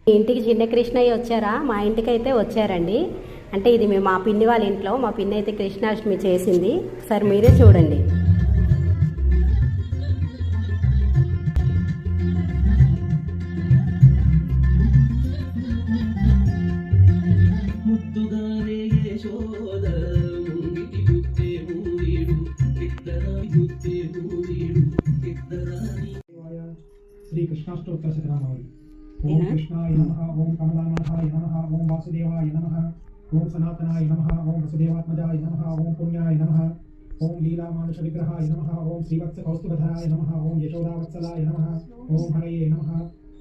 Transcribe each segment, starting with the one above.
ఇంటికి చిన్న కృష్ణయ్య వచ్చారా? మా ఇంటికి అయితే వచ్చారండి. అంటే ఇది మా పిన్ని వాళ్ళ ఇంట్లో మా పిన్ని అయితే కృష్ణాష్టమి చేసింది. ఒకసారి మీరే చూడండి. శ్రీ కృష్ణాష్టోత్తర శతనామావళి. ఓం కృష్ణాయ నమః, ఓం కమలాననాయ నమః, ఓం వాసుదేవాయ నమః, ఓం సనాతనాయ నమః, ఓం వసుదేవాత్మజాయ నమః, ఓం పుణ్యాయ నమః, ఓం లీలామానుష విగ్రహాయ నమః, ఓం శ్రీవత్స కౌస్తుభధరాయ నమః, ఓం యశోదావత్సలాయ నమః, ఓం హరయే నమః,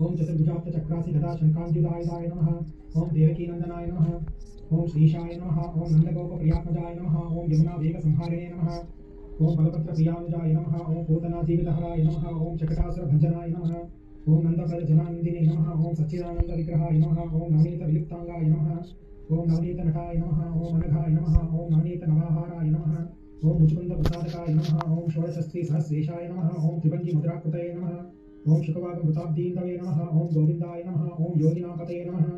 ఓం చతుర్భుజాప్త చక్రాసి గదా శంకాంజుదాయ నమః, ఓం దేవకీనందనాయ నమః, ఓం శ్రీశాయ నమః, ఓం నందగోప ప్రియాత్మజాయ నమః, ఓం యమునా వేగ సంహారిణే నమః, ఓం బలభద్ర ప్రియానుజాయ నమః, ఓం పూతనా జీవితహరాయ నమః, ఓం చకటాసుర భంజనాయ నమః, ఓం నందప్రద జనానందినే నమః, ఓం సచ్చిదానంద విగ్రహాయ నమః, ఓం నవనీత విలుప్తాంగాయ నమః, ఓం నవనీత నటాయ నమః, ఓం అనఘాయ నమః, ఓం నవనీత నవాహారాయ నమః, ఓం ముచుకుంద ప్రసాదకాయ నమః, ఓం షోడశస్త్రీ సహస్రేషాయ నమః, ఓం త్రిభంగి ముద్రాకృతయే నమః, ఓం శుకవాగ మృతాబ్దీందవే నమః, ఓం గోవిందాయ నమః, ఓం యోగినాపతయే నమః,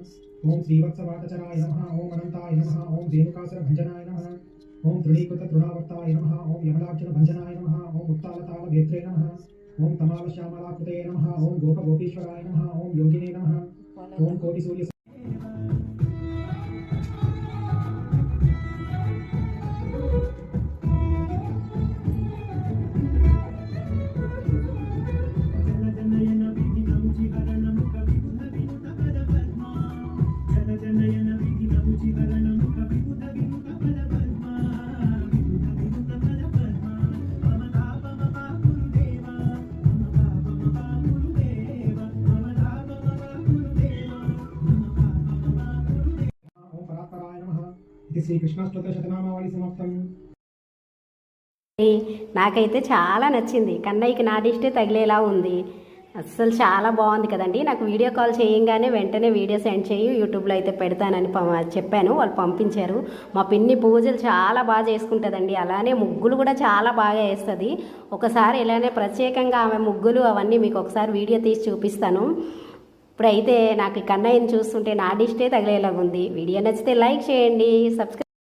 ఓం శ్రీవత్సవాటచరాయ నమః, ఓం అనంతాయ నమః, ఓం రేణుకాసుర భంజనాయ నమః, ఓం తృణీకృత తృణావర్తాయ నమః, ఓం యమలార్జున భంజనాయ నమః, ఓం ఉత్తాలతాళ వేత్రే నమః, ఓం తమాల శ్యామలాకృతయే నమః, ఓం గోప గోపీశ్వరాయ నమః, ఓం యోగినే నమః, ఓం కోటి సూర్య శ్రీ కృష్ణాష్టోత్తర శతనామావళి సమాప్తం. నాకైతే చాలా నచ్చింది. కన్నయ్యకి నా దిష్టే తగిలేలా ఉంది. అస్సలు చాలా బాగుంది కదండి. నాకు వీడియో కాల్ చేయంగానే వెంటనే వీడియో సెండ్ చేయి, యూట్యూబ్లో అయితే పెడతానని చెప్పాను. వాళ్ళు పంపించారు. మా పిన్ని పూజలు చాలా బాగా చేసుకుంటుందండి. అలానే ముగ్గులు కూడా చాలా బాగా వేస్తుంది. ఒకసారి ఇలానే ప్రత్యేకంగా ఆమె ముగ్గులు అవన్నీ మీకు ఒకసారి వీడియో తీసి చూపిస్తాను. ఇప్పుడైతే నాకు కన్నయ్యని చూస్తుంటే నా దిష్టే తగిలేలాగా ఉంది. వీడియో నచ్చితే లైక్ చేయండి, సబ్స్క్రైబ్